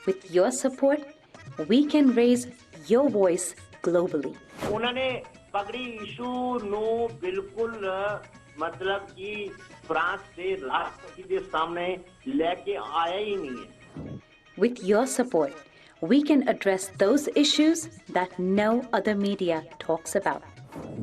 With your support, we can raise your voice globally. ਉਹਨਾਂ ਨੇ ਪਗੜੀ ਇਸ਼ੂ ਨੂੰ ਬਿਲਕੁਲ ਮਤਲਬ ਕਿ ਫਰਾਂਸ ਦੇ ਰਾਸ਼ਟਰਪਤੀ ਦੇ ਸਾਹਮਣੇ ਲੈ ਕੇ ਆਇਆ ਹੀ ਨਹੀਂ ਹੈ। With your support, we can address those issues that no other media talks about.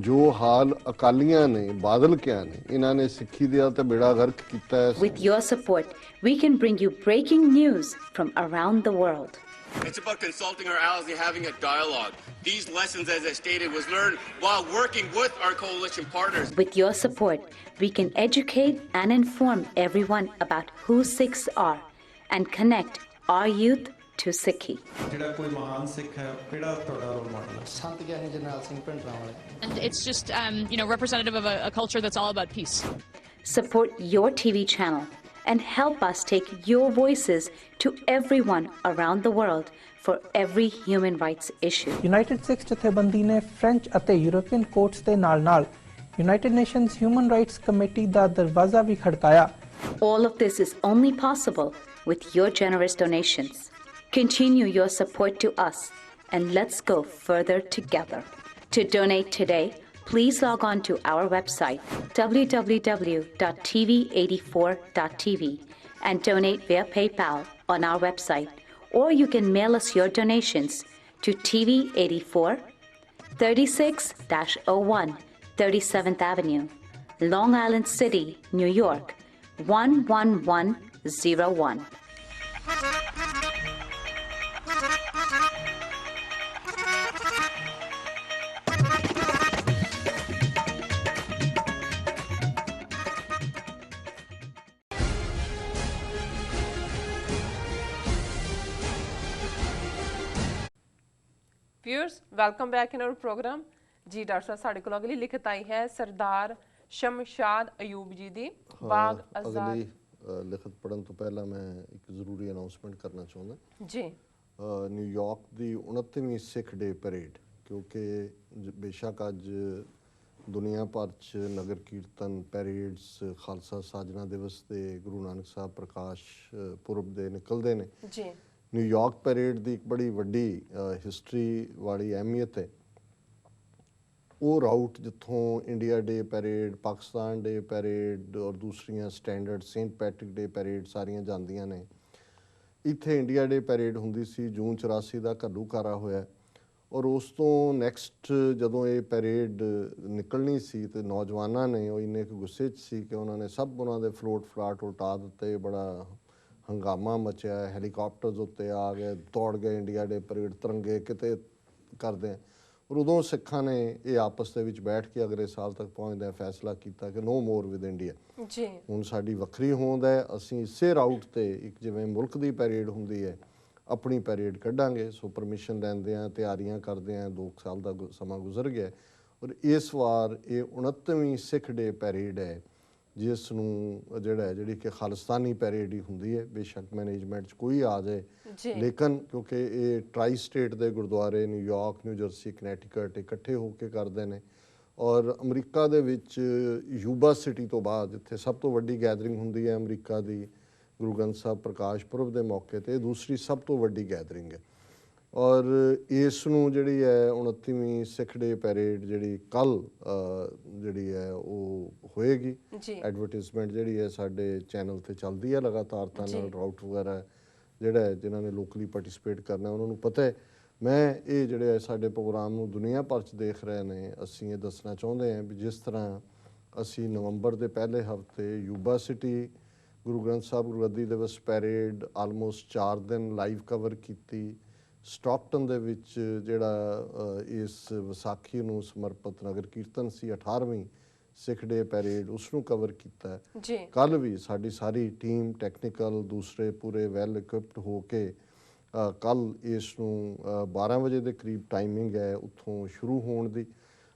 ਜੋ ਹਾਲ ਅਕਾਲੀਆਂ ਨੇ ਬਾਦਲ ਕਿਆ ਨੇ ਇਹਨਾਂ ਨੇ ਸਿੱਖੀ ਦਾ ਤੇ ਬੇੜਾ ਗਰਕ ਕੀਤਾ ਹੈ। With your support, we can bring you breaking news from around the world. It's about consulting our allies and having a dialogue. These lessons, as I stated, was learned while working with our coalition partners. With your support, we can educate and inform everyone about who Sikhs are and connect our youth to Sikhi. ਜਿਹੜਾ ਕੋਈ ਮਹਾਨ ਸਿੱਖ ਹੈ ਕਿਹੜਾ ਤੁਹਾਡਾ role model ਹੈ? ਸੰਤ ਗਿਆਨੀ ਜਰਨੈਲ ਸਿੰਘ ਭਿੰਡਰਾਂ ਵਾਲੇ। And it's just, representative of a culture that's all about peace. Support your TV channel and help us take your voices to everyone around the world for every human rights issue. United Sikh ਜਥੇਬੰਦੀ ਨੇ French ਅਤੇ European courts ਦੇ ਨਾਲ-ਨਾਲ United Nations human rights committee ਦਾ ਦਰਵਾਜ਼ਾ ਵੀ ਖੜਕਾਇਆ। All of this is only possible with your generous donations. Continue your support to us and let's go further together. To donate today, please log on to our website www.tv84.tv and donate via PayPal on our website, or you can mail us your donations to TV84 36-01 37th Avenue, Long Island City, New York 11101. Viewers, welcome back in our program. जी doctor साहब साढ़े को अगली लिखत आई है सरदार शमशाद अयूब जी दी बाग आजाद। ਅਗਲੀ ਲਿਖਤ ਪੜਨ ਤੋਂ ਪਹਿਲਾਂ ਮੈਂ ਇੱਕ ਜ਼ਰੂਰੀ ਅਨਾਉਂਸਮੈਂਟ ਕਰਨਾ ਚਾਹੁੰਦਾ जी ਨਿਊਯਾਰਕ ਦੀ 29ਵੀਂ ਸਿੱਖ ਡੇ ਪਰੇਡ ਕਿਉਂਕਿ ਬੇਸ਼ੱਕ ਅੱਜ ਦੁਨੀਆ ਭਰ 'ਚ ਨਗਰ ਕੀਰਤਨ ਪੈਰੇਡਸ ਖਾਲਸਾ ਸਾਜਨਾ ਦਿਵਸ ਦੇ ਗੁਰੂ ਨਾਨਕ ਸਾਹਿਬ ਪ੍ਰਕਾਸ਼ ਪੁਰਬ ਦੇ ਨਿਕਲਦੇ ਨੇ जी ਨਿਊਯਾਰਕ ਪਰੇਡ ਦੀ ਇੱਕ ਬੜੀ ਵੱਡੀ ਹਿਸਟਰੀ ਵਾਲੀ ਅਹਿਮੀਅਤ ਹੈ। ਉਹ ਰਾਊਟ ਜਿੱਥੋਂ ਇੰਡੀਆ ਡੇ ਪੈਰੇਡ ਪਾਕਿਸਤਾਨ ਡੇ ਪੈਰੇਡ ਔਰ ਦੂਸਰੀਆਂ ਸਟੈਂਡਰਡ ਸੇਂਟ ਪੈਟਰਿਕ ਡੇ ਪੈਰੇਡ ਸਾਰੀਆਂ ਜਾਂਦੀਆਂ ਨੇ। ਇੱਥੇ ਇੰਡੀਆ ਡੇ ਪੈਰੇਡ ਹੁੰਦੀ ਸੀ ਜੂਨ 84 ਦਾ ਘੱਲੂਘਾਰਾ ਹੋਇਆ ਔਰ ਉਸ ਤੋਂ ਨੈਕਸਟ ਜਦੋਂ ਇਹ ਪੈਰੇਡ ਨਿਕਲਣੀ ਸੀ ਤੇ ਨੌਜਵਾਨਾਂ ਨੇ ਉਹ ਇੰਨੇ ਕੁ ਗੁੱਸੇ 'ਚ ਸੀ ਕਿ ਉਹਨਾਂ ਨੇ ਸਭ ਉਹਨਾਂ ਦੇ ਫਲੋਟ ਫਲਾਟ ਉਲਟਾ ਦਿੱਤੇ। ਬੜਾ ਹੰਗਾਮਾ ਮਚਿਆ, ਹੈਲੀਕਾਪਟਰਸ ਉੱਤੇ ਆ ਗਏ, ਦੌੜ ਗਏ ਇੰਡੀਆ ਡੇ ਪਰੇਡ ਤਿਰੰਗੇ ਕਿਤੇ ਕਰਦੇ। ਔਰ ਉਦੋਂ ਸਿੱਖਾਂ ਨੇ ਇਹ ਆਪਸ ਦੇ ਵਿੱਚ ਬੈਠ ਕੇ ਅਗਲੇ ਸਾਲ ਤੱਕ ਪਹੁੰਚਦਿਆਂ ਫੈਸਲਾ ਕੀਤਾ ਕਿ ਨੋ ਮੋਰ ਵਿਦ ਇੰਡੀਆ। जी ਹੁਣ ਸਾਡੀ ਵੱਖਰੀ ਹੋਂਦ ਹੈ, ਅਸੀਂ ਇਸੇ ਰਾਊਟ 'ਤੇ ਇੱਕ ਜਿਵੇਂ ਮੁਲਕ ਦੀ ਪੈਰੇਡ ਹੁੰਦੀ ਹੈ ਆਪਣੀ ਪੈਰੇਡ ਕੱਢਾਂਗੇ। ਸੋ ਪਰਮਿਸ਼ਨ ਲੈਂਦੇ ਹਾਂ, ਤਿਆਰੀਆਂ ਕਰਦੇ ਹਾਂ, 2 ਸਾਲ ਦਾ ਸਮਾਂ ਗੁਜ਼ਰ ਗਿਆ ਔਰ ਇਸ ਵਾਰ ਇਹ 29ਵੀਂ ਸਿੱਖ ਡੇ ਪੈਰੇਡ ਹੈ ਜਿਸ ਨੂੰ ਜਿਹੜੀ ਕਿ ਖਾਲਿਸਤਾਨੀ ਪੈਰੇਡ ਹੀ ਹੁੰਦੀ ਹੈ। ਬੇਸ਼ੱਕ ਮੈਨੇਜਮੈਂਟ 'ਚ ਕੋਈ ਆ ਜਾਏ ਲੇਕਿਨ ਕਿਉਂਕਿ ਇਹ ਟਰਾਈ ਸਟੇਟ ਦੇ ਗੁਰਦੁਆਰੇ ਨਿਊਯਾਰਕ, ਨਿਊ ਜਰਸੀ, ਕਨੈਟੀਕਟ ਇਕੱਠੇ ਹੋ ਕੇ ਕਰਦੇ ਨੇ ਔਰ ਅਮਰੀਕਾ ਦੇ ਵਿੱਚ ਯੂਬਾ ਸਿਟੀ ਤੋਂ ਬਾਅਦ ਜਿੱਥੇ ਸਭ ਤੋਂ ਵੱਡੀ ਗੈਦਰਿੰਗ ਹੁੰਦੀ ਹੈ ਅਮਰੀਕਾ ਦੀ ਗੁਰੂ ਗ੍ਰੰਥ ਸਾਹਿਬ ਪ੍ਰਕਾਸ਼ ਪੁਰਬ ਦੇ ਮੌਕੇ 'ਤੇ ਦੂਸਰੀ ਸਭ ਤੋਂ ਵੱਡੀ ਗੈਦਰਿੰਗ ਹੈ। ਔਰ ਇਸ ਨੂੰ ਜਿਹੜੀ ਹੈ 29ਵੀਂ ਸਿੱਖ ਡੇ ਪੈਰੇਡ ਜਿਹੜੀ ਕੱਲ੍ਹ ਜਿਹੜੀ ਹੈ ਉਹ ਹੋਏਗੀ। ਐਡਵਰਟੀਜ਼ਮੈਂਟ ਜਿਹੜੀ ਹੈ ਸਾਡੇ ਚੈਨਲ 'ਤੇ ਚੱਲਦੀ ਹੈ ਲਗਾਤਾਰ ਤਾਂ ਨਾਲ ਰਾਊਟ ਵਗੈਰਾ ਜਿਹੜਾ ਹੈ ਜਿਨ੍ਹਾਂ ਨੇ ਲੋਕਲੀ ਪਾਰਟੀਸਪੇਟ ਕਰਨਾ ਉਹਨਾਂ ਨੂੰ ਪਤਾ ਹੈ। ਮੈਂ ਇਹ ਜਿਹੜੇ ਸਾਡੇ ਪ੍ਰੋਗਰਾਮ ਨੂੰ ਦੁਨੀਆ ਭਰ 'ਚ ਦੇਖ ਰਹੇ ਨੇ ਅਸੀਂ ਇਹ ਦੱਸਣਾ ਚਾਹੁੰਦੇ ਹਾਂ ਵੀ ਜਿਸ ਤਰ੍ਹਾਂ ਅਸੀਂ ਨਵੰਬਰ ਦੇ ਪਹਿਲੇ ਹਫ਼ਤੇ ਯੂਬਾ ਸਿਟੀ ਗੁਰੂ ਗ੍ਰੰਥ ਸਾਹਿਬ ਗੁਰਗੱਦੀ ਦਿਵਸ ਪੈਰੇਡ ਆਲਮੋਸਟ 4 ਦਿਨ ਲਾਈਵ ਕਵਰ ਕੀਤੀ। ਸਟਾਕਟਨ ਦੇ ਵਿੱਚ ਜਿਹੜਾ ਇਸ ਵਿਸਾਖੀ ਨੂੰ ਸਮਰਪਿਤ ਨਗਰ ਕੀਰਤਨ ਸੀ 18ਵੀਂ ਸਿੱਖ ਡੇ ਪੈਰੇਡ ਉਸਨੂੰ ਕਵਰ ਕੀਤਾ ਹੈ। ਕੱਲ੍ਹ ਵੀ ਸਾਡੀ ਸਾਰੀ ਟੀਮ ਟੈਕਨੀਕਲ ਦੂਸਰੇ ਪੂਰੇ ਵੈਲ ਇਕੁਇਪਡ ਹੋ ਕੇ ਕੱਲ੍ਹ ਇਸ ਨੂੰ 12 ਵਜੇ ਦੇ ਕਰੀਬ ਟਾਈਮਿੰਗ ਹੈ ਉੱਥੋਂ ਸ਼ੁਰੂ ਹੋਣ ਦੀ।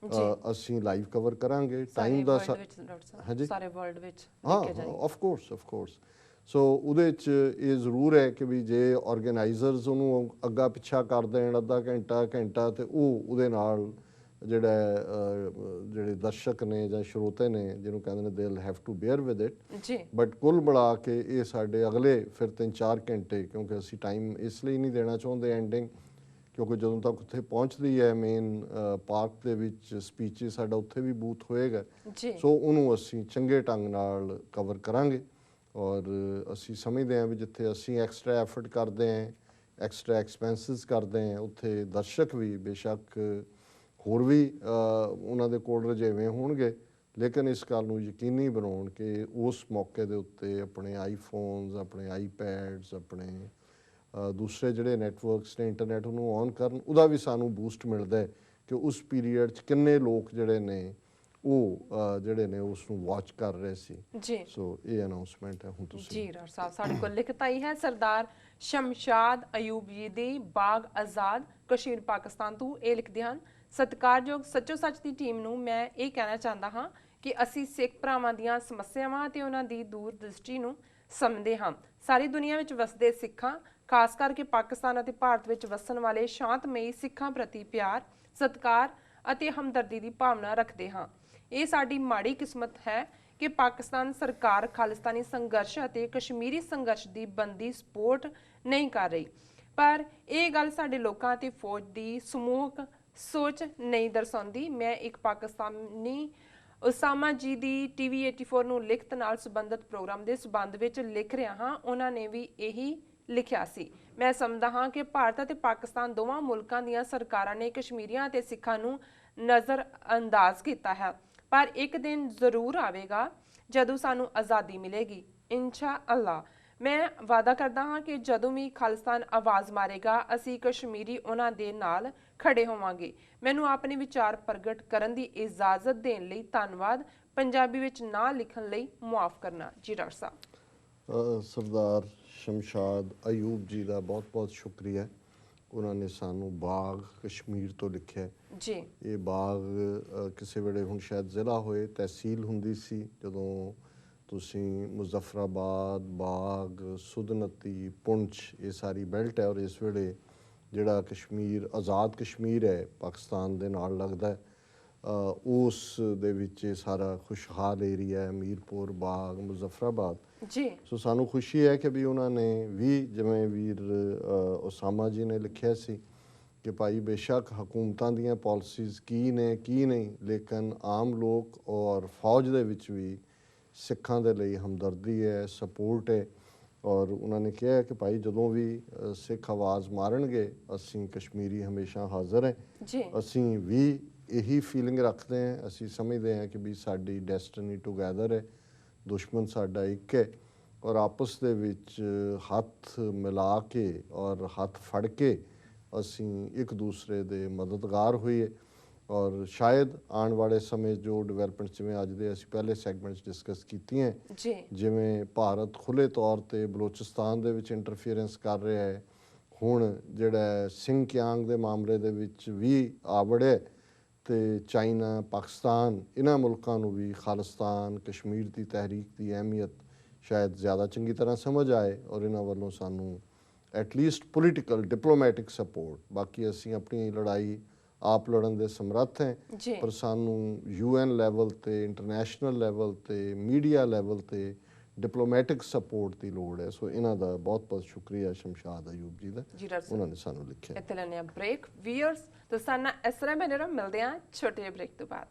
ਅਸੀਂ ਲਾਈਵ ਕਵਰ ਕਰਾਂਗੇ ਟਾਈਮ ਦਾ ਹਾਂਜੀ ਸਾਰੇ ਵਰਲਡ ਵਿੱਚ ਹਾਂ ਆਫ ਕੋਰਸ ਸੋ ਉਹਦੇ 'ਚ ਇਹ ਜ਼ਰੂਰ ਹੈ ਕਿ ਵੀ ਜੇ ਆਰਗੇਨਾਈਜ਼ਰਸ ਉਹਨੂੰ ਅੱਗਾ ਪਿੱਛਾ ਕਰ ਦੇਣ ਅੱਧਾ ਘੰਟਾ ਤੇ ਉਹ ਉਹਦੇ ਨਾਲ ਜਿਹੜਾ ਜਿਹੜੇ ਦਰਸ਼ਕ ਨੇ ਜਾਂ ਸਰੋਤੇ ਨੇ ਜਿਹਨੂੰ ਕਹਿੰਦੇ ਨੇ they have to bear with it ਜੀ ਬਟ ਕੁੱਲ ਮਿਲਾ ਕੇ ਇਹ ਸਾਡੇ ਅਗਲੇ ਫਿਰ 3-4 ਘੰਟੇ, ਕਿਉਂਕਿ ਅਸੀਂ ਟਾਈਮ ਇਸ ਲਈ ਨਹੀਂ ਦੇਣਾ ਚਾਹੁੰਦੇ ਐਂਡਿੰਗ, ਕਿਉਂਕਿ ਜਦੋਂ ਤੱਕ ਉੱਥੇ ਪਹੁੰਚਦੀ ਹੈ ਮੇਨ ਪਾਰਕ ਦੇ ਵਿੱਚ ਸਪੀਚ ਸਾਡਾ ਉੱਥੇ ਵੀ ਬੂਥ ਹੋਏਗਾ, ਜੀ ਸੋ ਉਹਨੂੰ ਅਸੀਂ ਚੰਗੇ ਢੰਗ ਨਾਲ ਕਵਰ ਕਰਾਂਗੇ। ਔਰ ਅਸੀਂ ਸਮਝਦੇ ਹਾਂ ਵੀ ਜਿੱਥੇ ਅਸੀਂ ਐਕਸਟਰਾ ਐਫਰਟ ਕਰਦੇ ਹਾਂ, ਐਕਸਟਰਾ ਐਕਸਪੈਂਸਿਸ ਕਰਦੇ ਹਾਂ, ਉੱਥੇ ਦਰਸ਼ਕ ਵੀ ਬੇਸ਼ੱਕ ਹੋਰ ਵੀ ਉਹਨਾਂ ਦੇ ਕੋਲ ਰੁਝੇਵੇਂ ਹੋਣਗੇ, ਲੇਕਿਨ ਇਸ ਗੱਲ ਨੂੰ ਯਕੀਨੀ ਬਣਾਉਣ ਕਿ ਉਸ ਮੌਕੇ ਦੇ ਉੱਤੇ ਆਪਣੇ ਆਈਫੋਨਸ, ਆਪਣੇ ਆਈਪੈਡਸ, ਆਪਣੇ ਦੂਸਰੇ ਜਿਹੜੇ ਨੈਟਵਰਕਸ ਨੇ ਇੰਟਰਨੈਟ ਨੂੰ ਔਨ ਕਰਨ। ਉਹਦਾ ਵੀ ਸਾਨੂੰ ਬੂਸਟ ਮਿਲਦਾ ਹੈ ਕਿ ਉਸ ਪੀਰੀਅਡ 'ਚ ਕਿੰਨੇ ਲੋਕ ਜਿਹੜੇ ਨੇ ਉਹ ਜਿਹੜੇ ਨੇ ਉਸ ਨੂੰ ਵਾਚ ਕਰ ਰਹੇ ਸੀ। ਜੀ ਸੋ ਇਹ ਅਨਾਉਂਸਮੈਂਟ ਹੈ ਹੁਣ ਤੁਸੀਂ। ਜੀ ਡਾਕਟਰ ਸਾਹਿਬ, ਸਾਡੇ ਕੋਲ ਲਿਖਤ ਆਈ ਹੈ ਸਰਦਾਰ ਸ਼ਮਸ਼ਾਦ ਅਯੂਬ ਜੀ ਦੀ ਬਾਗ ਆਜ਼ਾਦ ਕਸ਼ਮੀਰ ਪਾਕਿਸਤਾਨ ਤੋਂ। ਇਹ ਲਿਖਦੇ ਹਨ, ਸਤਿਕਾਰਯੋਗ ਸੱਚੋ ਸੱਚ ਦੀ ਟੀਮ ਨੂੰ ਮੈਂ ਇਹ ਕਹਿਣਾ ਚਾਹੁੰਦਾ ਹਾਂ ਕਿ ਅਸੀਂ ਸਿੱਖ ਭਰਾਵਾਂ ਦੀਆਂ ਸਮੱਸਿਆਵਾਂ ਤੇ ਉਹਨਾਂ ਦੀ ਦੂਰਦ੍ਰਿਸ਼ਟੀ ਨੂੰ ਸਮਝਦੇ ਹਾਂ। ਸਾਰੀ ਦੁਨੀਆ ਵਿੱਚ ਵਸਦੇ ਸਿੱਖਾਂ, ਖਾਸ ਕਰਕੇ ਪਾਕਿਸਤਾਨ ਅਤੇ ਭਾਰਤ ਵਿੱਚ ਵਸਣ ਵਾਲੇ ਸ਼ਾਂਤਮਈ ਸਿੱਖਾਂ ਪ੍ਰਤੀ ਪਿਆਰ, ਸਤਿਕਾਰ ਅਤੇ ਹਮਦਰਦੀ ਦੀ ਭਾਵਨਾ ਰੱਖਦੇ ਹਾਂ। ਇਹ ਸਾਡੀ ਮਾੜੀ ਕਿਸਮਤ ਹੈ ਕਿ ਪਾਕਿਸਤਾਨ ਸਰਕਾਰ ਖਾਲਿਸਤਾਨੀ ਸੰਘਰਸ਼ ਅਤੇ ਕਸ਼ਮੀਰੀ ਸੰਘਰਸ਼ ਦੀ ਬੰਦੀ ਸਪੋਰਟ ਨਹੀਂ ਕਰ ਰਹੀ, ਪਰ ਇਹ ਗੱਲ ਸਾਡੇ ਲੋਕਾਂ ਅਤੇ ਫੌਜ ਦੀ ਸਮੂਹਕ ਸੋਚ ਨਹੀਂ ਦਰਸਾਉਂਦੀ। ਮੈਂ ਇੱਕ ਪਾਕਿਸਤਾਨੀ ਉਸਾਮਾ ਜੀ ਦੀ ਟੀਵੀ 84 ਨੂੰ ਲਿਖਤ ਨਾਲ ਸੰਬੰਧਿਤ ਪ੍ਰੋਗਰਾਮ ਦੇ ਸਬੰਧ ਵਿੱਚ ਲਿਖ ਰਿਹਾ ਹਾਂ। ਉਹਨਾਂ ਨੇ ਵੀ ਇਹੀ ਲਿਖਿਆ ਸੀ, ਮੈਂ ਸਮਝਦਾ ਹਾਂ ਕਿ ਭਾਰਤ ਅਤੇ ਪਾਕਿਸਤਾਨ ਦੋਵਾਂ ਮੁਲਕਾਂ ਦੀਆਂ ਸਰਕਾਰਾਂ ਨੇ ਕਸ਼ਮੀਰੀਆਂ ਅਤੇ ਸਿੱਖਾਂ ਨੂੰ ਨਜ਼ਰ ਅੰਦਾਜ਼ ਕੀਤਾ ਹੈ, ਪਰ ਇੱਕ ਦਿਨ ਜ਼ਰੂਰ ਆਵੇਗਾ ਜਦੋਂ ਸਾਨੂੰ ਆਜ਼ਾਦੀ ਮਿਲੇਗੀ, ਇਨਸ਼ਾ ਅੱਲਾ। ਮੈਂ ਵਾਅਦਾ ਕਰਦਾ ਹਾਂ ਕਿ ਜਦੋਂ ਵੀ ਖਾਲਿਸਤਾਨ ਆਵਾਜ਼ ਮਾਰੇਗਾ ਅਸੀਂ ਕਸ਼ਮੀਰੀ ਉਹਨਾਂ ਦੇ ਨਾਲ ਖੜੇ ਹੋਵਾਂਗੇ। ਮੈਨੂੰ ਆਪਣੇ ਵਿਚਾਰ ਪ੍ਰਗਟ ਕਰਨ ਦੀ ਇਜਾਜ਼ਤ ਦੇਣ ਲਈ ਧੰਨਵਾਦ। ਪੰਜਾਬੀ ਵਿੱਚ ਨਾ ਲਿਖਣ ਲਈ ਮੁਆਫ ਕਰਨਾ। ਜੀ ਡਾਕਟਰ ਸਾਹਿਬ। ਸਰਦਾਰ ਸ਼ਮਸ਼ਾਦ ਅਯੂਬ ਜੀ ਦਾ ਬਹੁਤ ਬਹੁਤ ਸ਼ੁਕਰੀਆ। ਉਹਨਾਂ ਨੇ ਸਾਨੂੰ ਬਾਗ ਕਸ਼ਮੀਰ ਤੋਂ ਲਿਖਿਆ ਜੀ। ਇਹ ਬਾਗ ਕਿਸੇ ਵੇਲੇ ਹੁਣ ਸ਼ਾਇਦ ਜ਼ਿਲ੍ਹਾ ਹੋਏ, ਤਹਿਸੀਲ ਹੁੰਦੀ ਸੀ ਜਦੋਂ ਤੁਸੀਂ ਮੁਜ਼ੱਫਰਾਬਾਦ, ਬਾਗ, ਸੁਦਨਤੀ, ਪੁੰਛ ਇਹ ਸਾਰੀ ਬੈਲਟ ਹੈ। ਔਰ ਇਸ ਵੇਲੇ ਜਿਹੜਾ ਕਸ਼ਮੀਰ ਆਜ਼ਾਦ ਕਸ਼ਮੀਰ ਹੈ ਪਾਕਿਸਤਾਨ ਦੇ ਨਾਲ ਲੱਗਦਾ ਹੈ, ਉਸ ਦੇ ਵਿੱਚ ਇਹ ਸਾਰਾ ਖੁਸ਼ਹਾਲ ਏਰੀਆ ਹੈ, ਮੀਰਪੁਰ, ਬਾਗ, ਮੁਜ਼ੱਫਰਾਬਾਦ। ਜੀ ਸੋ ਸਾਨੂੰ ਖੁਸ਼ੀ ਹੈ ਕਿ ਵੀ ਉਹਨਾਂ ਨੇ ਵੀ ਜਿਵੇਂ ਵੀਰ ਉਸਾਮਾ ਜੀ ਨੇ ਲਿਖਿਆ ਸੀ ਕਿ ਭਾਈ ਬੇਸ਼ੱਕ ਹਕੂਮਤਾਂ ਦੀਆਂ ਪਾਲਿਸੀਜ਼ ਕੀ ਨੇ ਕੀ ਨਹੀਂ, ਲੇਕਿਨ ਆਮ ਲੋਕ ਔਰ ਫੌਜ ਦੇ ਵਿੱਚ ਵੀ ਸਿੱਖਾਂ ਦੇ ਲਈ ਹਮਦਰਦੀ ਹੈ, ਸਪੋਰਟ ਹੈ। ਔਰ ਉਹਨਾਂ ਨੇ ਕਿਹਾ ਕਿ ਭਾਈ ਜਦੋਂ ਵੀ ਸਿੱਖ ਆਵਾਜ਼ ਮਾਰਨਗੇ ਅਸੀਂ ਕਸ਼ਮੀਰੀ ਹਮੇਸ਼ਾ ਹਾਜ਼ਰ ਹੈ। ਜੀ ਅਸੀਂ ਵੀ ਇਹੀ ਫੀਲਿੰਗ ਰੱਖਦੇ ਹਾਂ, ਅਸੀਂ ਸਮਝਦੇ ਹਾਂ ਕਿ ਵੀ ਸਾਡੀ ਡੈਸਟਨੀ ਟੂਗੈਦਰ ਹੈ, ਦੁਸ਼ਮਣ ਸਾਡਾ ਇੱਕ ਹੈ, ਔਰ ਆਪਸ ਦੇ ਵਿੱਚ ਹੱਥ ਮਿਲਾ ਕੇ ਔਰ ਹੱਥ ਫੜ ਕੇ ਅਸੀਂ ਇੱਕ ਦੂਸਰੇ ਦੇ ਮਦਦਗਾਰ ਹੋਈਏ। ਔਰ ਸ਼ਾਇਦ ਆਉਣ ਵਾਲੇ ਸਮੇਂ ਜੋ ਡਿਵੈਲਪਮੈਂਟ ਜਿਵੇਂ ਅੱਜ ਦੇ ਅਸੀਂ ਪਹਿਲੇ ਸੈਗਮੈਂਟ 'ਚ ਡਿਸਕਸ ਕੀਤੀਆਂ, ਜੀ ਜਿਵੇਂ ਭਾਰਤ ਖੁੱਲ੍ਹੇ ਤੌਰ 'ਤੇ ਬਲੋਚਿਸਤਾਨ ਦੇ ਵਿੱਚ ਇੰਟਰਫੀਅਰੈਂਸ ਕਰ ਰਿਹਾ ਹੈ, ਹੁਣ ਜਿਹੜਾ ਸਿੰਗਕਿਆਂਗ ਦੇ ਮਾਮਲੇ ਦੇ ਵਿੱਚ ਵੀ ਆ ਵੜਿਆ, ਅਤੇ ਚਾਈਨਾ, ਪਾਕਿਸਤਾਨ, ਇਹਨਾਂ ਮੁਲਕਾਂ ਨੂੰ ਵੀ ਖਾਲਿਸਤਾਨ ਕਸ਼ਮੀਰ ਦੀ ਤਹਿਰੀਕ ਦੀ ਅਹਿਮੀਅਤ ਸ਼ਾਇਦ ਜ਼ਿਆਦਾ ਚੰਗੀ ਤਰ੍ਹਾਂ ਸਮਝ ਆਏ ਔਰ ਇਹਨਾਂ ਵੱਲੋਂ ਸਾਨੂੰ ਐਟਲੀਸਟ ਪੋਲੀਟੀਕਲ ਡਿਪਲੋਮੈਟਿਕ ਸਪੋਰਟ। ਬਾਕੀ ਅਸੀਂ ਆਪਣੀ ਲੜਾਈ ਆਪ ਲੜਨ ਦੇ ਸਮਰੱਥ ਹੈ, ਪਰ ਸਾਨੂੰ UN ਲੈਵਲ 'ਤੇ, ਇੰਟਰਨੈਸ਼ਨਲ ਲੈਵਲ 'ਤੇ, ਮੀਡੀਆ ਲੈਵਲ 'ਤੇ ਡਿਪਲੋਮੈਟਿਕ ਸਪੋਰਟ ਦੀ ਲੋੜ ਹੈ। ਸੋ ਇਹਨਾਂ ਦਾ ਬਹੁਤ ਬਹੁਤ ਸ਼ੁਕਰੀਆ ਸ਼ਮਸ਼ਾਦ ਅਯੂਬ ਜੀ ਦਾ, ਉਹਨਾਂ ਨੇ ਸਾਨੂੰ ਲਿਖਿਆ। ਇੱਥੇ ਲੈਣੇ ਆ ਬ੍ਰੇਕ। ਵੀਅਰਸ ਤੁਸੀਂ ਨਾਲ ਇਸ ਤਰ੍ਹਾਂ ਮਿਲਦੇ ਹਾਂ ਛੋਟੇ ਜਿਹੇ ਬ੍ਰੇਕ ਤੋਂ ਬਾਅਦ।